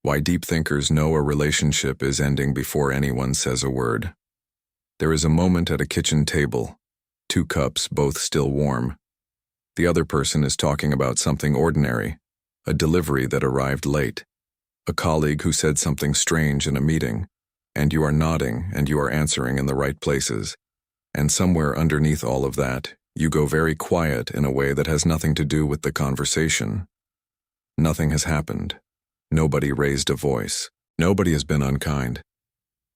Why deep thinkers know a relationship is ending before anyone says a word. There is a moment at a kitchen table, 2 cups, both still warm. The other person is talking about something ordinary, a delivery that arrived late, a colleague who said something strange in a meeting, and you are nodding and you are answering in the right places. And somewhere underneath all of that, you go very quiet in a way that has nothing to do with the conversation. Nothing has happened. Nobody raised a voice. Nobody has been unkind.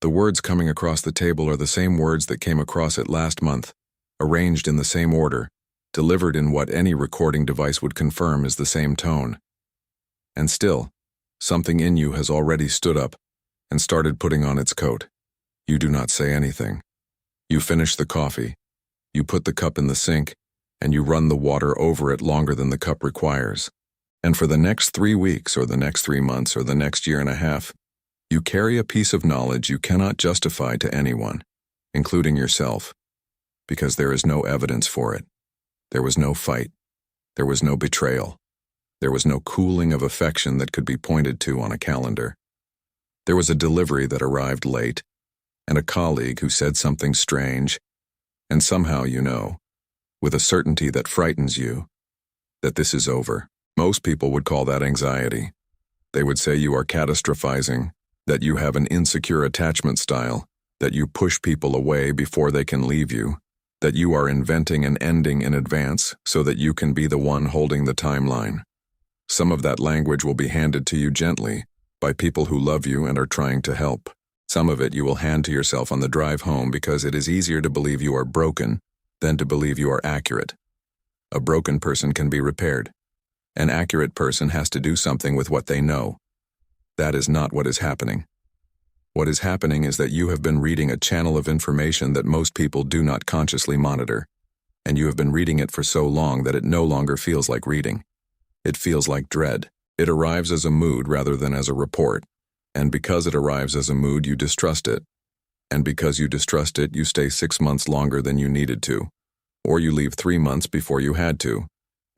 The words coming across the table are the same words that came across it last month, arranged in the same order, delivered in what any recording device would confirm is the same tone. And still, something in you has already stood up and started putting on its coat. You do not say anything. You finish the coffee. You put the cup in the sink, and you run the water over it longer than the cup requires. And for the next 3 weeks, or the next 3 months, or the next year and a half, you carry a piece of knowledge you cannot justify to anyone, including yourself, because there is no evidence for it. There was no fight. There was no betrayal. There was no cooling of affection that could be pointed to on a calendar. There was a delivery that arrived late, and a colleague who said something strange, and somehow you know, with a certainty that frightens you, that this is over. Most people would call that anxiety. They would say you are catastrophizing, that you have an insecure attachment style, that you push people away before they can leave you, that you are inventing an ending in advance so that you can be the one holding the timeline. Some of that language will be handed to you gently by people who love you and are trying to help. Some of it you will hand to yourself on the drive home because it is easier to believe you are broken than to believe you are accurate. A broken person can be repaired. An accurate person has to do something with what they know. That is not what is happening. What is happening is that you have been reading a channel of information that most people do not consciously monitor, and you have been reading it for so long that it no longer feels like reading. It feels like dread. It arrives as a mood rather than as a report, and because it arrives as a mood, you distrust it. And because you distrust it, you stay 6 months longer than you needed to, or you leave 3 months before you had to.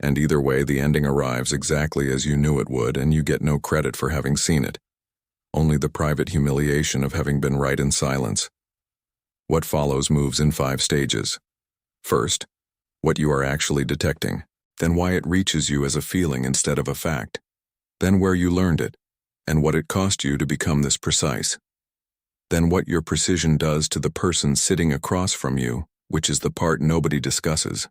And either way, the ending arrives exactly as you knew it would, and you get no credit for having seen it. Only the private humiliation of having been right in silence. What follows moves in 5 stages. First, what you are actually detecting, then why it reaches you as a feeling instead of a fact, then where you learned it, and what it cost you to become this precise. Then what your precision does to the person sitting across from you, which is the part nobody discusses.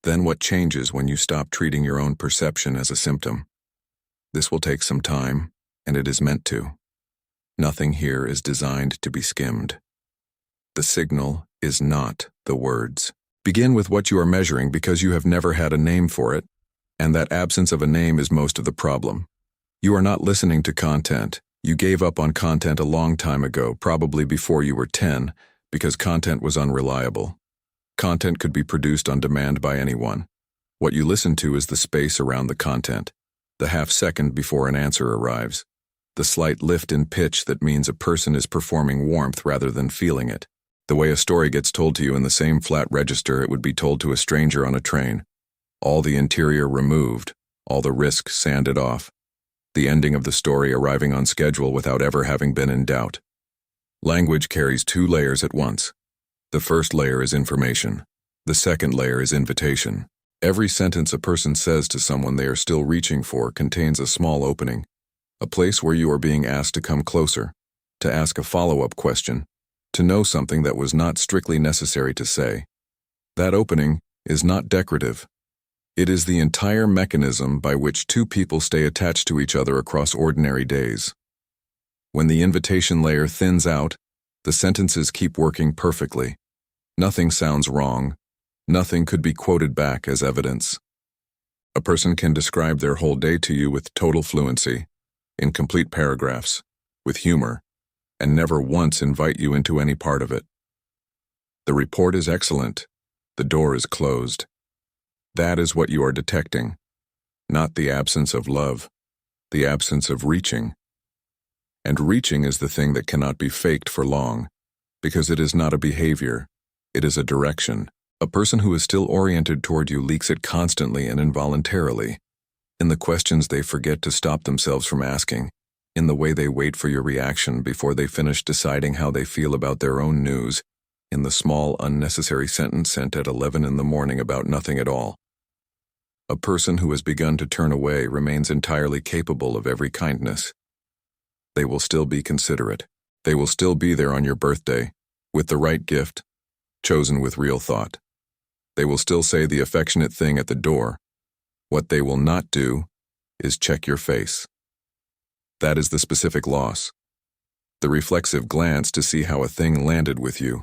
Then what changes when you stop treating your own perception as a symptom. This will take some time, and it is meant to. Nothing here is designed to be skimmed. The signal is not the words. Begin with what you are measuring because you have never had a name for it, and that absence of a name is most of the problem. You are not listening to content. You gave up on content a long time ago, probably before you were 10, because content was unreliable. Content could be produced on demand by anyone. What you listen to is the space around the content, the half second before an answer arrives, the slight lift in pitch that means a person is performing warmth rather than feeling it. The way a story gets told to you in the same flat register it would be told to a stranger on a train. All the interior removed, all the risk sanded off. The ending of the story arriving on schedule without ever having been in doubt. Language carries 2 layers at once. The first layer is information. The second layer is invitation. Every sentence a person says to someone they are still reaching for contains a small opening, a place where you are being asked to come closer, to ask a follow-up question, to know something that was not strictly necessary to say. That opening is not decorative. It is the entire mechanism by which 2 people stay attached to each other across ordinary days. When the invitation layer thins out, the sentences keep working perfectly. Nothing sounds wrong. Nothing could be quoted back as evidence. A person can describe their whole day to you with total fluency, in complete paragraphs, with humor, and never once invite you into any part of it. The report is excellent. The door is closed. That is what you are detecting, not the absence of love, the absence of reaching. And reaching is the thing that cannot be faked for long, because it is not a behavior, it is a direction. A person who is still oriented toward you leaks it constantly and involuntarily, in the questions they forget to stop themselves from asking, in the way they wait for your reaction before they finish deciding how they feel about their own news, in the small, unnecessary sentence sent at 11 in the morning about nothing at all. A person who has begun to turn away remains entirely capable of every kindness. They will still be considerate. They will still be there on your birthday, with the right gift, chosen with real thought. They will still say the affectionate thing at the door. What they will not do is check your face. That is the specific loss. The reflexive glance to see how a thing landed with you.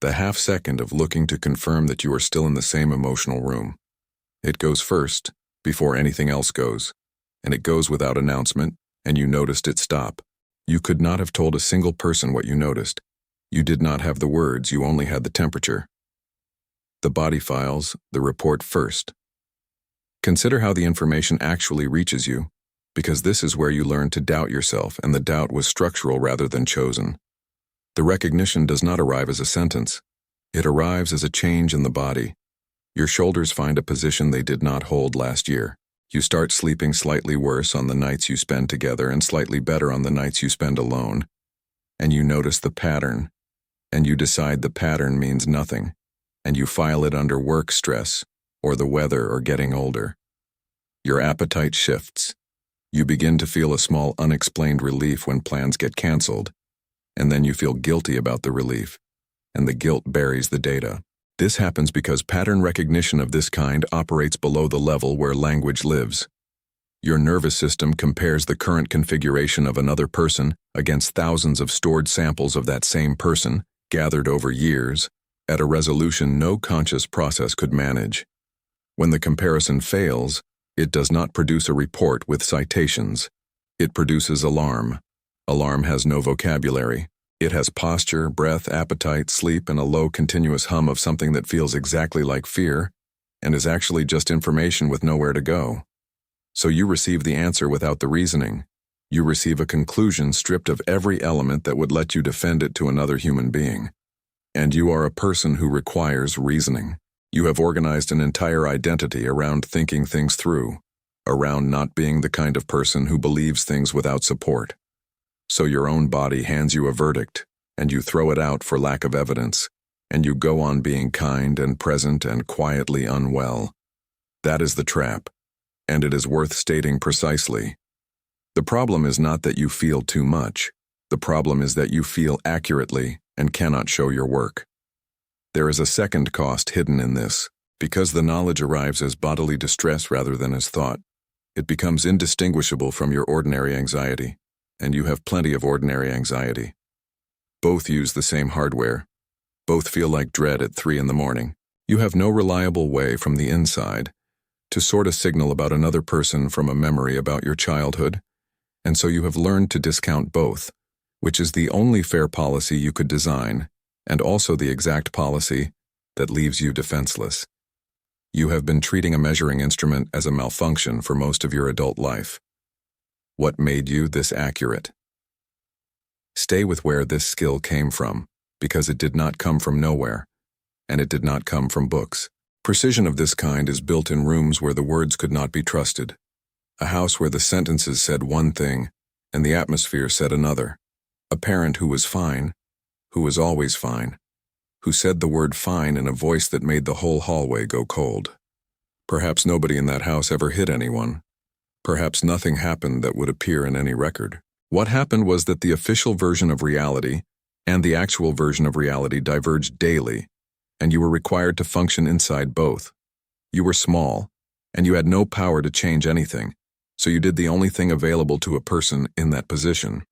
The half-second of looking to confirm that you are still in the same emotional room. It goes first, before anything else goes, and it goes without announcement, and you noticed it stop. You could not have told a single person what you noticed. You did not have the words, you only had the temperature. The body files, the report first. Consider how the information actually reaches you, because this is where you learn to doubt yourself, and the doubt was structural rather than chosen. The recognition does not arrive as a sentence. It arrives as a change in the body. Your shoulders find a position they did not hold last year. You start sleeping slightly worse on the nights you spend together and slightly better on the nights you spend alone. And you notice the pattern, and you decide the pattern means nothing, and you file it under work stress, or the weather, or getting older. Your appetite shifts. You begin to feel a small unexplained relief when plans get canceled, and then you feel guilty about the relief, and the guilt buries the data. This happens because pattern recognition of this kind operates below the level where language lives. Your nervous system compares the current configuration of another person against thousands of stored samples of that same person, gathered over years, at a resolution no conscious process could manage. When the comparison fails, it does not produce a report with citations. It produces alarm. Alarm has no vocabulary. It has posture, breath, appetite, sleep, and a low continuous hum of something that feels exactly like fear, and is actually just information with nowhere to go. So you receive the answer without the reasoning. You receive a conclusion stripped of every element that would let you defend it to another human being. And you are a person who requires reasoning. You have organized an entire identity around thinking things through, around not being the kind of person who believes things without support. So your own body hands you a verdict, and you throw it out for lack of evidence, and you go on being kind and present and quietly unwell. That is the trap, and it is worth stating precisely. The problem is not that you feel too much. The problem is that you feel accurately and cannot show your work. There is a second cost hidden in this. Because the knowledge arrives as bodily distress rather than as thought, it becomes indistinguishable from your ordinary anxiety, and you have plenty of ordinary anxiety. Both use the same hardware. Both feel like dread at 3 in the morning. You have no reliable way from the inside to sort a signal about another person from a memory about your childhood, and so you have learned to discount both, which is the only fair policy you could design, and also the exact policy that leaves you defenseless. You have been treating a measuring instrument as a malfunction for most of your adult life. What made you this accurate? Stay with where this skill came from, because it did not come from nowhere, and it did not come from books. Precision of this kind is built in rooms where the words could not be trusted, a house where the sentences said one thing and the atmosphere said another, a parent who was fine, who was always fine, who said the word fine in a voice that made the whole hallway go cold. Perhaps nobody in that house ever hit anyone. Perhaps nothing happened that would appear in any record. What happened was that the official version of reality and the actual version of reality diverged daily, and you were required to function inside both. You were small, and you had no power to change anything, so you did the only thing available to a person in that position.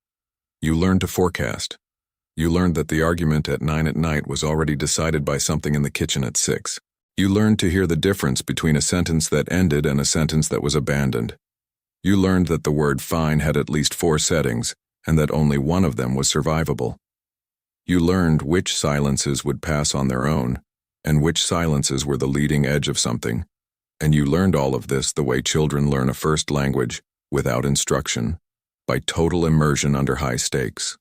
You learned to forecast. You learned that the argument at 9 at night was already decided by something in the kitchen at 6. You learned to hear the difference between a sentence that ended and a sentence that was abandoned. You learned that the word fine had at least 4 settings, and that only one of them was survivable. You learned which silences would pass on their own, and which silences were the leading edge of something, and you learned all of this the way children learn a first language, without instruction, by total immersion under high stakes.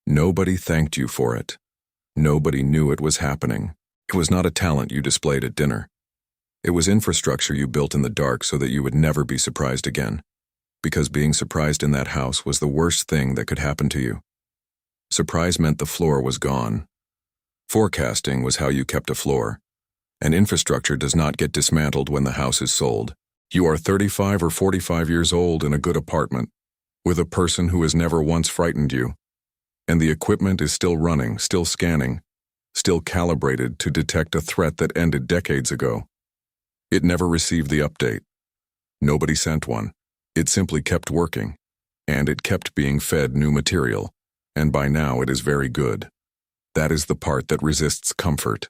Nobody thanked you for it. Nobody knew it was happening. It was not a talent you displayed at dinner. It was infrastructure you built in the dark so that you would never be surprised again. because being surprised in that house was the worst thing that could happen to you. Surprise meant the floor was gone. Forecasting was how you kept a floor. And infrastructure does not get dismantled when the house is sold. You are 35 or 45 years old in a good apartment, with a person who has never once frightened you. And the equipment is still running, still scanning, still calibrated to detect a threat that ended decades ago. It never received the update. Nobody sent one. It simply kept working. And it kept being fed new material. And by now it is very good. That is the part that resists comfort.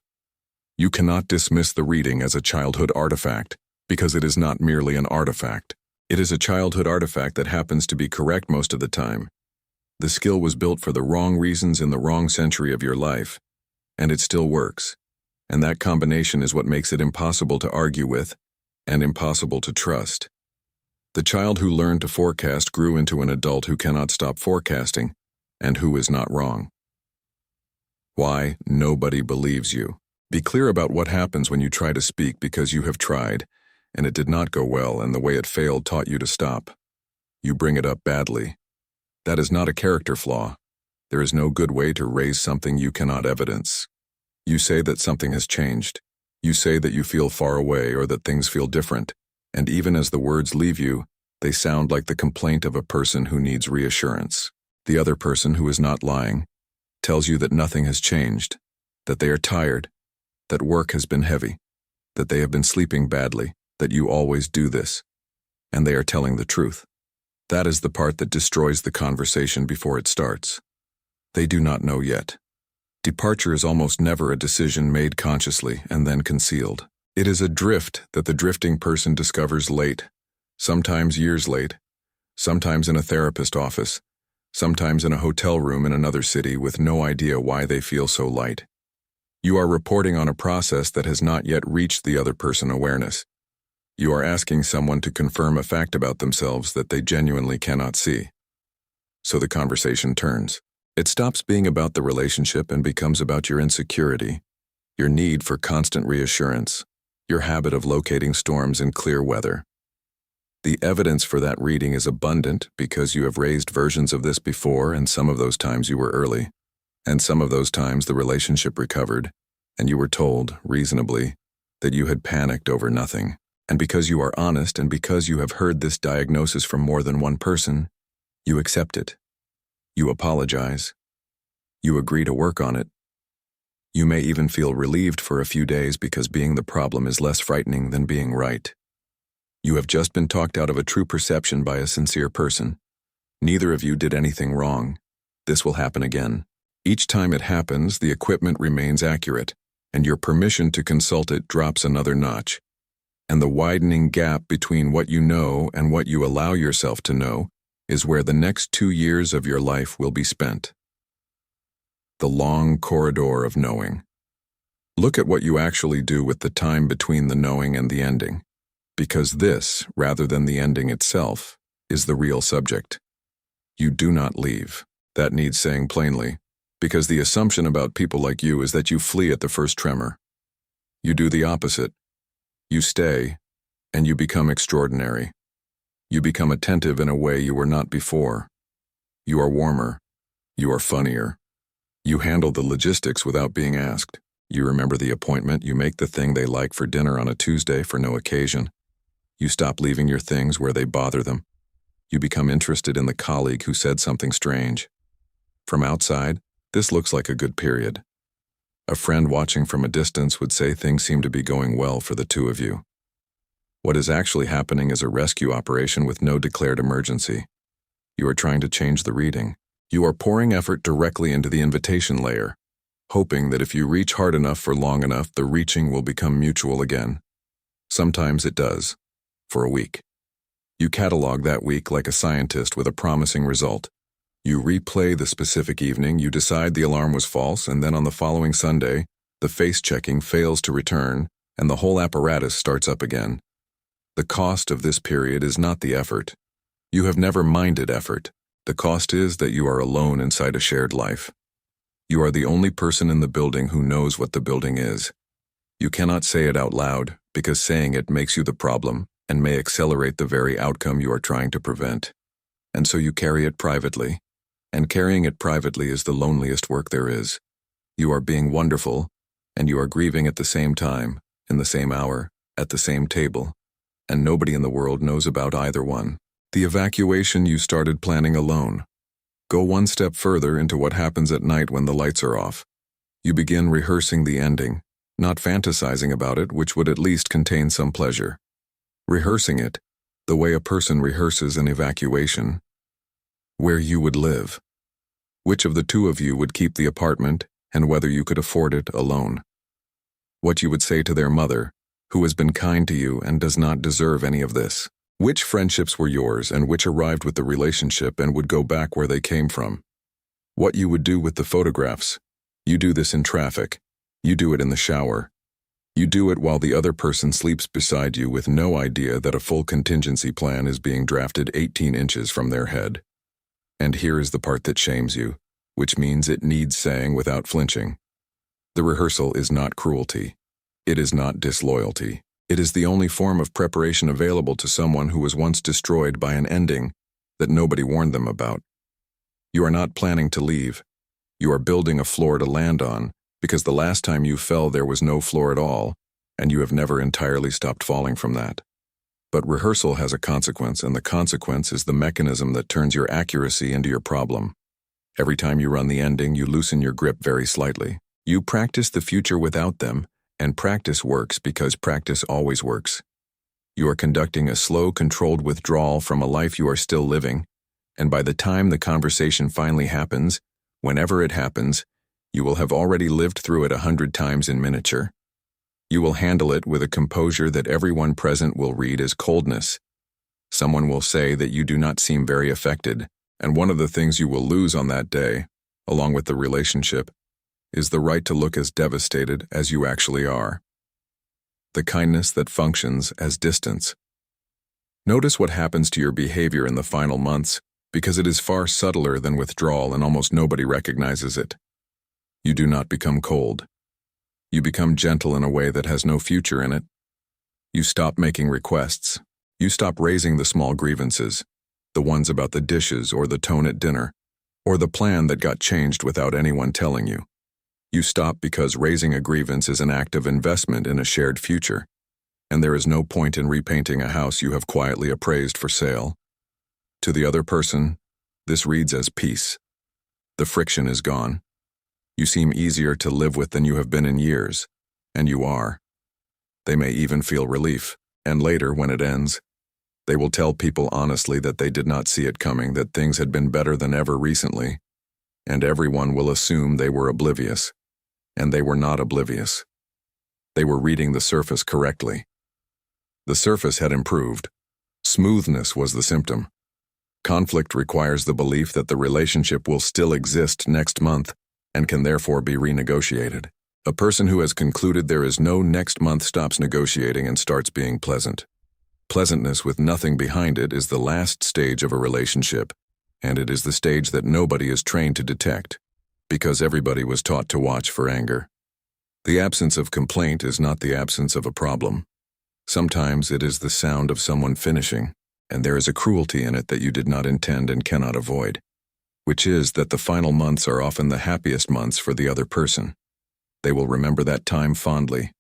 You cannot dismiss the reading as a childhood artifact, because it is not merely an artifact. It is a childhood artifact that happens to be correct most of the time. The skill was built for the wrong reasons in the wrong century of your life, and it still works. And that combination is what makes it impossible to argue with, and impossible to trust. The child who learned to forecast grew into an adult who cannot stop forecasting, and who is not wrong. Why? Nobody believes you. Be clear about what happens when you try to speak because you have tried, and it did not go well, and the way it failed taught you to stop. You bring it up badly. That is not a character flaw. There is no good way to raise something you cannot evidence. You say that something has changed. You say that you feel far away or that things feel different, and even as the words leave you, they sound like the complaint of a person who needs reassurance. The other person, who is not lying, tells you that nothing has changed, that they are tired, that work has been heavy, that they have been sleeping badly, that you always do this, and they are telling the truth. That is the part that destroys the conversation before it starts. They do not know yet. Departure is almost never a decision made consciously and then concealed. It is a drift that the drifting person discovers late, sometimes years late, sometimes in a therapist office, sometimes in a hotel room in another city with no idea why they feel so light. You are reporting on a process that has not yet reached the other person awareness. You are asking someone to confirm a fact about themselves that they genuinely cannot see. So the conversation turns. It stops being about the relationship and becomes about your insecurity, your need for constant reassurance, your habit of locating storms in clear weather. The evidence for that reading is abundant because you have raised versions of this before, and some of those times you were early, and some of those times the relationship recovered, and you were told, reasonably, that you had panicked over nothing. And because you are honest and because you have heard this diagnosis from more than one person, you accept it. You apologize. You agree to work on it. You may even feel relieved for a few days because being the problem is less frightening than being right. You have just been talked out of a true perception by a sincere person. Neither of you did anything wrong. This will happen again. Each time it happens, the equipment remains accurate, and your permission to consult it drops another notch. And the widening gap between what you know and what you allow yourself to know is where the next 2 years of your life will be spent. The long corridor of knowing. Look at what you actually do with the time between the knowing and the ending, because this, rather than the ending itself, is the real subject. You do not leave. That needs saying plainly, because the assumption about people like you is that you flee at the first tremor. You do the opposite. You stay, and you become extraordinary. You become attentive in a way you were not before. You are warmer. You are funnier. You handle the logistics without being asked. You remember the appointment. You make the thing they like for dinner on a Tuesday for no occasion. You stop leaving your things where they bother them. You become interested in the colleague who said something strange. From outside, this looks like a good period. A friend watching from a distance would say things seem to be going well for the two of you. What is actually happening is a rescue operation with no declared emergency. You are trying to change the reading. You are pouring effort directly into the invitation layer, hoping that if you reach hard enough for long enough, the reaching will become mutual again. Sometimes it does, for a week. You catalog that week like a scientist with a promising result. You replay the specific evening, you decide the alarm was false, and then on the following Sunday, the face-checking fails to return, and the whole apparatus starts up again. The cost of this period is not the effort. You have never minded effort. The cost is that you are alone inside a shared life. You are the only person in the building who knows what the building is. You cannot say it out loud, because saying it makes you the problem, and may accelerate the very outcome you are trying to prevent. And so you carry it privately. And carrying it privately is the loneliest work there is. You are being wonderful, and you are grieving at the same time, in the same hour, at the same table, and nobody in the world knows about either one. The evacuation you started planning alone. Go one step further into what happens at night when the lights are off. You begin rehearsing the ending, not fantasizing about it, which would at least contain some pleasure. Rehearsing it, the way a person rehearses an evacuation. Where you would live. Which of the two of you would keep the apartment, and whether you could afford it alone. What you would say to their mother, who has been kind to you and does not deserve any of this. Which friendships were yours and which arrived with the relationship and would go back where they came from. What you would do with the photographs. You do this in traffic. You do it in the shower. You do it while the other person sleeps beside you with no idea that a full contingency plan is being drafted 18 inches from their head. And here is the part that shames you, which means it needs saying without flinching. The rehearsal is not cruelty. It is not disloyalty. It is the only form of preparation available to someone who was once destroyed by an ending that nobody warned them about. You are not planning to leave. You are building a floor to land on, because the last time you fell there was no floor at all, and you have never entirely stopped falling from that. But rehearsal has a consequence, and the consequence is the mechanism that turns your accuracy into your problem. Every time you run the ending, you loosen your grip very slightly. You practice the future without them, and practice works because practice always works. You are conducting a slow, controlled withdrawal from a life you are still living, and by the time the conversation finally happens, whenever it happens, you will have already lived through it 100 times in miniature. You will handle it with a composure that everyone present will read as coldness. Someone will say that you do not seem very affected, and one of the things you will lose on that day, along with the relationship, is the right to look as devastated as you actually are. The kindness that functions as distance. Notice what happens to your behavior in the final months, because it is far subtler than withdrawal and almost nobody recognizes it. You do not become cold. You become gentle in a way that has no future in it. You stop making requests. You stop raising the small grievances, the ones about the dishes or the tone at dinner, or the plan that got changed without anyone telling you. You stop because raising a grievance is an act of investment in a shared future, and there is no point in repainting a house you have quietly appraised for sale. To the other person, this reads as peace. The friction is gone. You seem easier to live with than you have been in years, and you are. They may even feel relief, and later, when it ends, they will tell people honestly that they did not see it coming, that things had been better than ever recently, and everyone will assume they were oblivious, and they were not oblivious. They were reading the surface correctly. The surface had improved. Smoothness was the symptom. Conflict requires the belief that the relationship will still exist next month, and can therefore be renegotiated. A person who has concluded there is no next month stops negotiating and starts being pleasant. Pleasantness with nothing behind it is the last stage of a relationship, and it is the stage that nobody is trained to detect, because everybody was taught to watch for anger. The absence of complaint is not the absence of a problem. Sometimes it is the sound of someone finishing, and there is a cruelty in it that you did not intend and cannot avoid, which is that the final months are often the happiest months for the other person. They will remember that time fondly.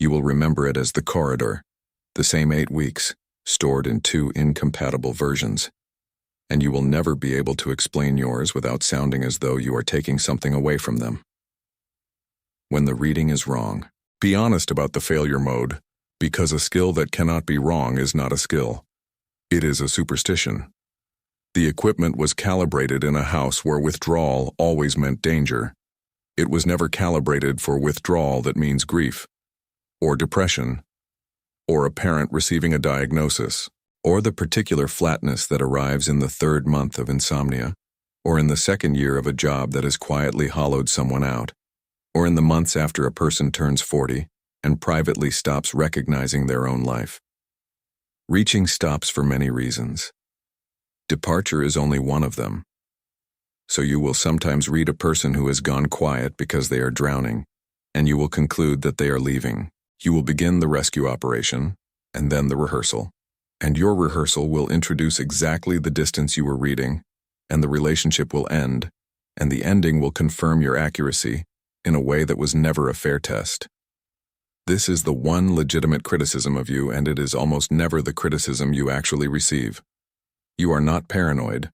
You will remember it as the corridor, the same 8 weeks, stored in 2 incompatible versions. And you will never be able to explain yours without sounding as though you are taking something away from them. When the reading is wrong, be honest about the failure mode, because a skill that cannot be wrong is not a skill. It is a superstition. The equipment was calibrated in a house where withdrawal always meant danger. It was never calibrated for withdrawal that means grief, or depression, or a parent receiving a diagnosis, or the particular flatness that arrives in the 3rd month of insomnia, or in the 2nd year of a job that has quietly hollowed someone out, or in the months after a person turns 40 and privately stops recognizing their own life. Reaching stops for many reasons. Departure is only one of them. So you will sometimes read a person who has gone quiet because they are drowning, and you will conclude that they are leaving. You will begin the rescue operation, and then the rehearsal. And your rehearsal will introduce exactly the distance you were reading, and the relationship will end, and the ending will confirm your accuracy in a way that was never a fair test. This is the one legitimate criticism of you, and it is almost never the criticism you actually receive. You are not paranoid.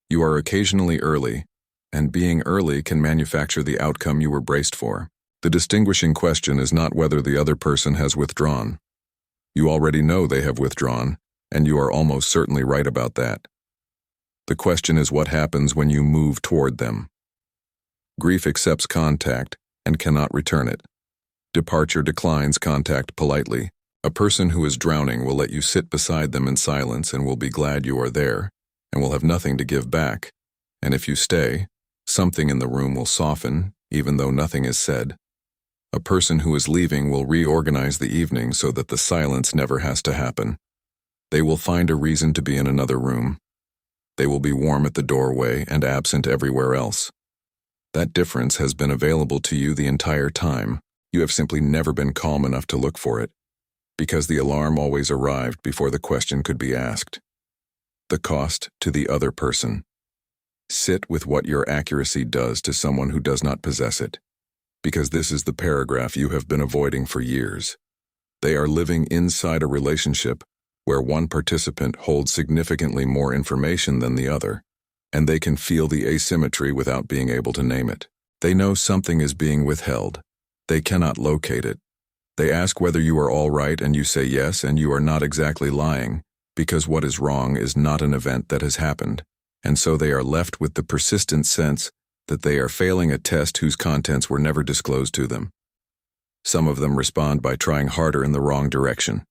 You are occasionally early, and being early can manufacture the outcome you were braced for. The distinguishing question is not whether the other person has withdrawn. You already know they have withdrawn, and you are almost certainly right about that. The question is what happens when you move toward them. Grief accepts contact and cannot return it. Departure declines contact politely. A person who is drowning will let you sit beside them in silence and will be glad you are there, and will have nothing to give back. And if you stay, something in the room will soften, even though nothing is said. A person who is leaving will reorganize the evening so that the silence never has to happen. They will find a reason to be in another room. They will be warm at the doorway and absent everywhere else. That difference has been available to you the entire time. You have simply never been calm enough to look for it, because the alarm always arrived before the question could be asked. The cost to the other person. Sit with what your accuracy does to someone who does not possess it, because this is the paragraph you have been avoiding for years. They are living inside a relationship where one participant holds significantly more information than the other, and they can feel the asymmetry without being able to name it. They know something is being withheld. They cannot locate it. They ask whether you are all right, and you say yes, and you are not exactly lying, because what is wrong is not an event that has happened, and so they are left with the persistent sense that they are failing a test whose contents were never disclosed to them. Some of them respond by trying harder in the wrong direction,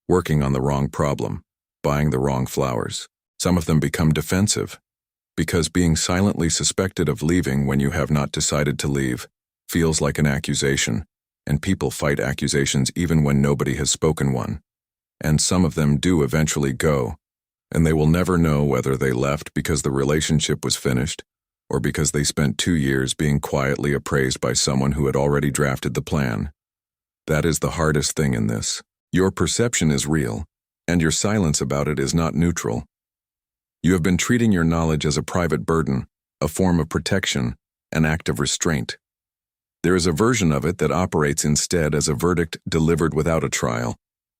working on the wrong problem, buying the wrong flowers. Some of them become defensive, because being silently suspected of leaving when you have not decided to leave feels like an accusation, and people fight accusations even when nobody has spoken one. And some of them do eventually go, and they will never know whether they left because the relationship was finished, or because they spent 2 years being quietly appraised by someone who had already drafted the plan. That is the hardest thing in this. Your perception is real, and your silence about it is not neutral. You have been treating your knowledge as a private burden, a form of protection, an act of restraint. There is a version of it that operates instead as a verdict delivered without a trial,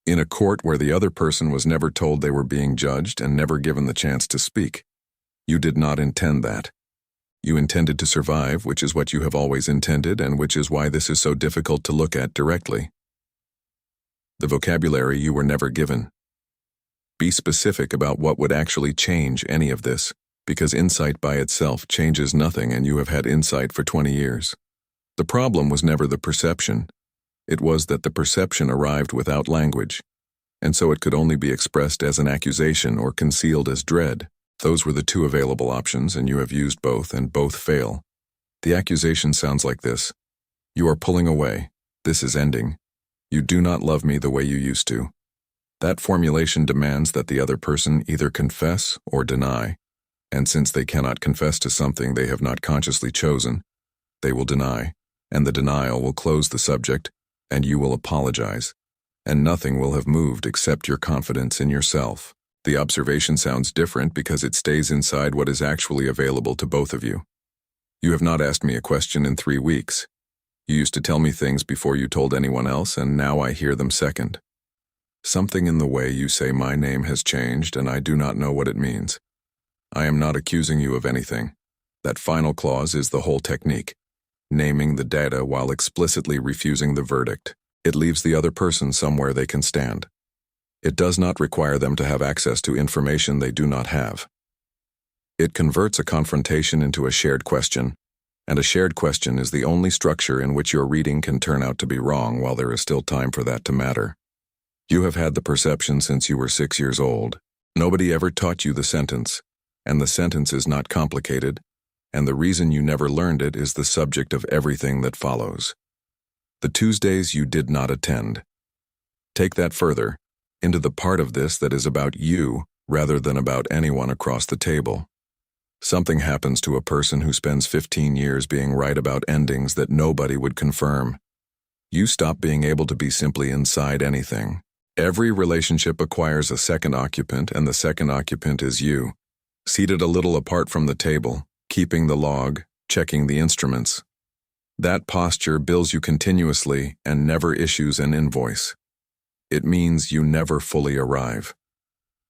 in a court where the other person was never told they were being judged and never given the chance to speak. You did not intend that. You intended to survive, which is what you have always intended, and which is why this is so difficult to look at directly. The vocabulary you were never given. Be specific about what would actually change any of this, because insight by itself changes nothing, and you have had insight for 20 years. The problem was never the perception. It was that the perception arrived without language, and so it could only be expressed as an accusation or concealed as dread. Those were the two available options, and you have used both, and both fail. The accusation sounds like this. You are pulling away. This is ending. You do not love me the way you used to. That formulation demands that the other person either confess or deny, and since they cannot confess to something they have not consciously chosen, they will deny, and the denial will close the subject, and you will apologize, and nothing will have moved except your confidence in yourself. The observation sounds different because it stays inside what is actually available to both of you. You have not asked me a question in 3 weeks. You used to tell me things before you told anyone else, and now I hear them second. Something in the way you say my name has changed, and I do not know what it means. I am not accusing you of anything. That final clause is the whole technique, naming the data while explicitly refusing the verdict. It leaves the other person somewhere they can stand. It does not require them to have access to information they do not have. It converts a confrontation into a shared question, and a shared question is the only structure in which your reading can turn out to be wrong while there is still time for that to matter. You have had the perception since you were 6 years old. Nobody ever taught you the sentence, and the sentence is not complicated, and the reason you never learned it is the subject of everything that follows. The Tuesdays you did not attend. Take that further, into the part of this that is about you rather than about anyone across the table. Something happens to a person who spends 15 years being right about endings that nobody would confirm. You stop being able to be simply inside anything. Every relationship acquires a second occupant, and the second occupant is you, seated a little apart from the table, keeping the log, checking the instruments. That posture bills you continuously and never issues an invoice. It means you never fully arrive.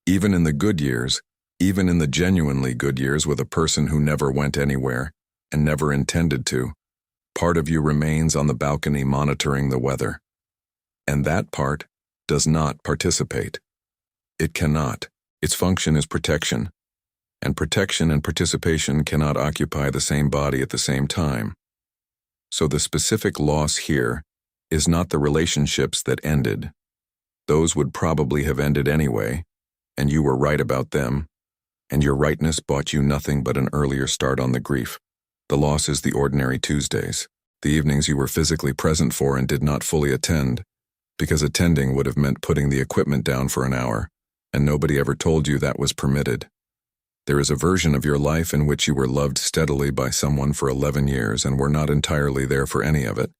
Even in the good years, even in the genuinely good years with a person who never went anywhere and never intended to, part of you remains on the balcony monitoring the weather. And that part does not participate. It cannot. Its function is protection. And protection and participation cannot occupy the same body at the same time. So the specific loss here is not the relationships that ended. Those would probably have ended anyway, and you were right about them, and your rightness bought you nothing but an earlier start on the grief. The loss is the ordinary Tuesdays, the evenings you were physically present for and did not fully attend, because attending would have meant putting the equipment down for an hour, and nobody ever told you that was permitted. There is a version of your life in which you were loved steadily by someone for 11 years and were not entirely there for any of it,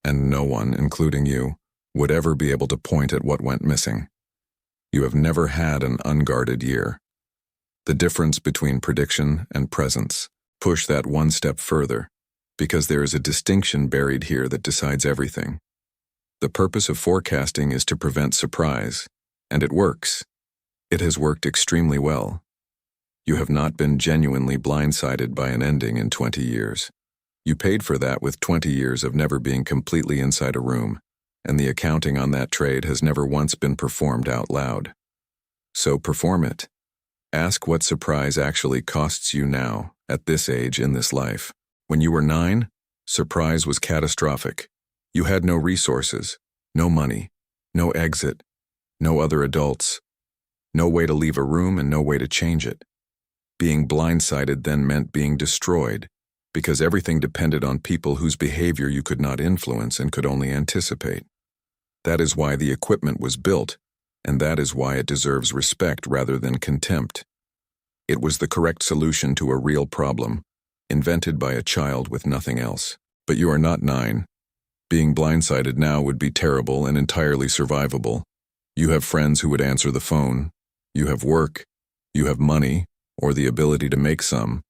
and no one, including you, would ever be able to point at what went missing. You have never had an unguarded year. The difference between prediction and presence. Push that one step further, because there is a distinction buried here that decides everything. The purpose of forecasting is to prevent surprise, and it works. It has worked extremely well. You have not been genuinely blindsided by an ending in 20 years. You paid for that with 20 years of never being completely inside a room, and the accounting on that trade has never once been performed out loud. So perform it. Ask what surprise actually costs you now, at this age in this life. When you were 9, surprise was catastrophic. You had no resources, no money, no exit, no other adults, no way to leave a room and no way to change it. Being blindsided then meant being destroyed, because everything depended on people whose behavior you could not influence and could only anticipate. That is why the equipment was built, and that is why it deserves respect rather than contempt. It was the correct solution to a real problem, invented by a child with nothing else. But you are not 9. Being blindsided now would be terrible and entirely survivable. You have friends who would answer the phone. You have work. You have money, or the ability to make some.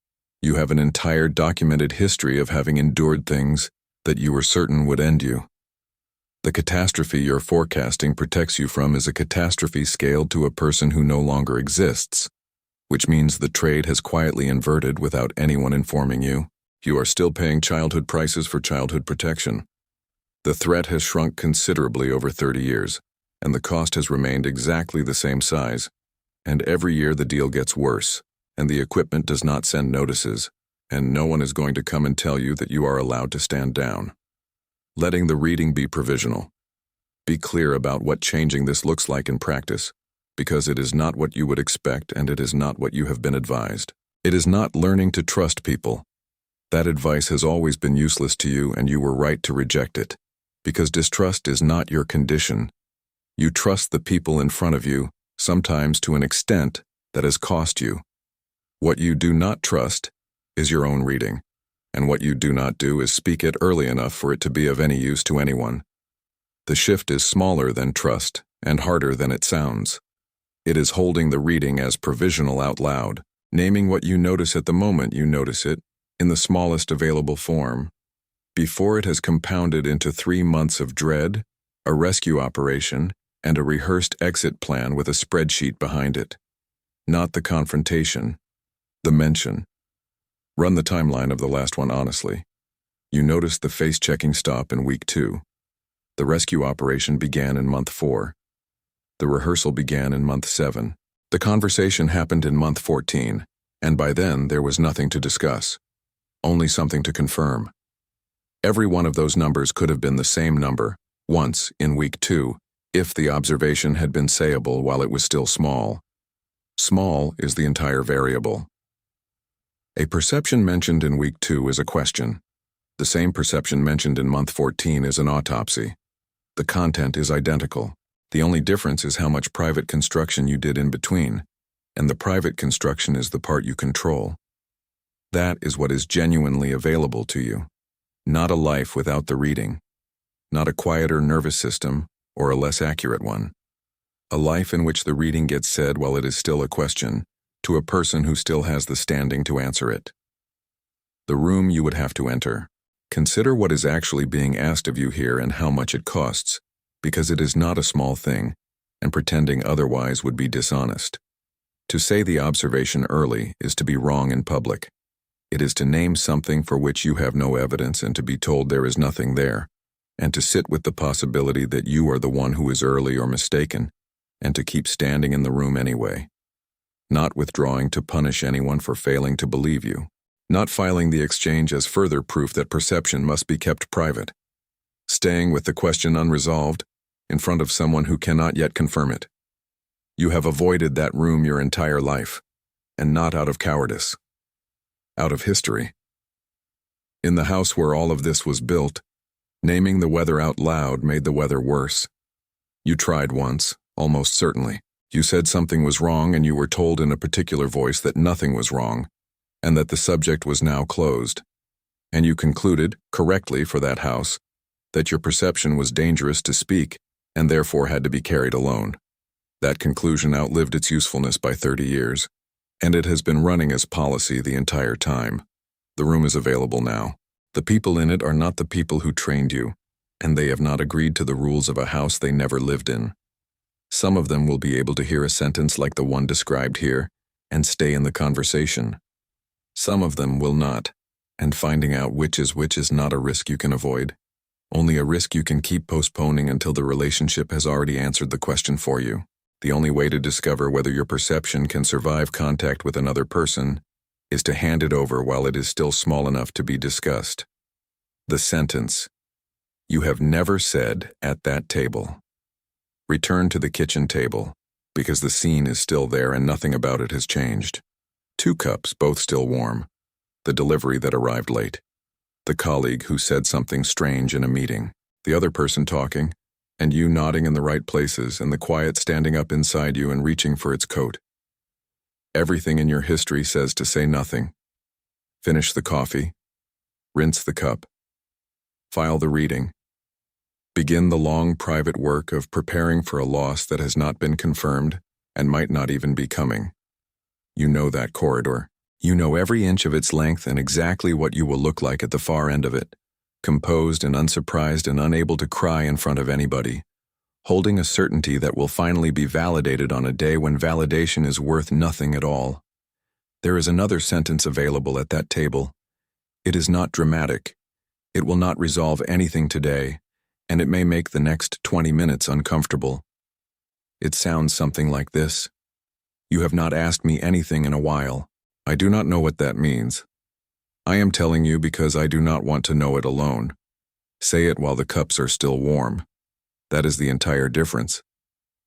You have an entire documented history of having endured things that you were certain would end you. The catastrophe you're forecasting protects you from is a catastrophe scaled to a person who no longer exists, which means the trade has quietly inverted without anyone informing you. You are still paying childhood prices for childhood protection. The threat has shrunk considerably over 30 years, and the cost has remained exactly the same size. And every year the deal gets worse, and the equipment does not send notices, and no one is going to come and tell you that you are allowed to stand down. Letting the reading be provisional. Be clear about what changing this looks like in practice, because it is not what you would expect and it is not what you have been advised. It is not learning to trust people. That advice has always been useless to you and you were right to reject it, because distrust is not your condition. You trust the people in front of you, sometimes to an extent that has cost you. What you do not trust is your own reading, and what you do not do is speak it early enough for it to be of any use to anyone. The shift is smaller than trust and harder than it sounds. It is holding the reading as provisional out loud, naming what you notice at the moment you notice it, in the smallest available form, before it has compounded into 3 months of dread, a rescue operation, and a rehearsed exit plan with a spreadsheet behind it. Not the confrontation, the mention. Run the timeline of the last one honestly. You noticed the face-checking stop in week 2. The rescue operation began in month 4. The rehearsal began in month 7. The conversation happened in month 14, and by then there was nothing to discuss. Only something to confirm. Every one of those numbers could have been the same number, once, in week 2, if the observation had been sayable while it was still small. Small is the entire variable. A perception mentioned in week 2 is a question. The same perception mentioned in month 14 is an autopsy. The content is identical. The only difference is how much private construction you did in between, and the private construction is the part you control. That is what is genuinely available to you. Not a life without the reading. Not a quieter nervous system or a less accurate one. A life in which the reading gets said while it is still a question, to a person who still has the standing to answer it. The room you would have to enter. Consider what is actually being asked of you here and how much it costs, because it is not a small thing, and pretending otherwise would be dishonest. To say the observation early is to be wrong in public. It is to name something for which you have no evidence and to be told there is nothing there, and to sit with the possibility that you are the one who is early or mistaken, and to keep standing in the room anyway. Not withdrawing to punish anyone for failing to believe you. Not filing the exchange as further proof that perception must be kept private. Staying with the question unresolved, in front of someone who cannot yet confirm it. You have avoided that room your entire life, and not out of cowardice. Out of history. In the house where all of this was built, naming the weather out loud made the weather worse. You tried once, almost certainly. You said something was wrong and you were told in a particular voice that nothing was wrong, and that the subject was now closed. And you concluded, correctly for that house, that your perception was dangerous to speak and therefore had to be carried alone. That conclusion outlived its usefulness by 30 years, and it has been running as policy the entire time. The room is available now. The people in it are not the people who trained you, and they have not agreed to the rules of a house they never lived in. Some of them will be able to hear a sentence like the one described here and stay in the conversation. Some of them will not, and finding out which is not a risk you can avoid, only a risk you can keep postponing until the relationship has already answered the question for you. The only way to discover whether your perception can survive contact with another person is to hand it over while it is still small enough to be discussed. The sentence, "You have never said at that table." Return to the kitchen table, because the scene is still there and nothing about it has changed. 2 cups, both still warm. The delivery that arrived late. The colleague who said something strange in a meeting. The other person talking, and you nodding in the right places and the quiet standing up inside you and reaching for its coat. Everything in your history says to say nothing. Finish the coffee. Rinse the cup. File the reading. Begin the long private work of preparing for a loss that has not been confirmed and might not even be coming. You know that corridor. You know every inch of its length and exactly what you will look like at the far end of it, composed and unsurprised and unable to cry in front of anybody, holding a certainty that will finally be validated on a day when validation is worth nothing at all. There is another sentence available at that table. It is not dramatic. It will not resolve anything today, and it may make the next 20 minutes uncomfortable. It sounds something like this. You have not asked me anything in a while. I do not know what that means. I am telling you because I do not want to know it alone. Say it while the cups are still warm. That is the entire difference.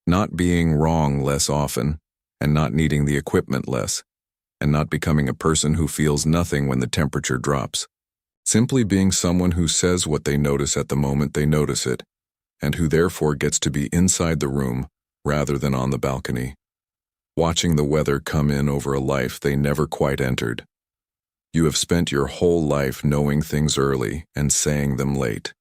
Not being wrong less often, and not needing the equipment less, and not becoming a person who feels nothing when the temperature drops. Simply being someone who says what they notice at the moment they notice it, and who therefore gets to be inside the room rather than on the balcony, watching the weather come in over a life they never quite entered. You have spent your whole life knowing things early and saying them late.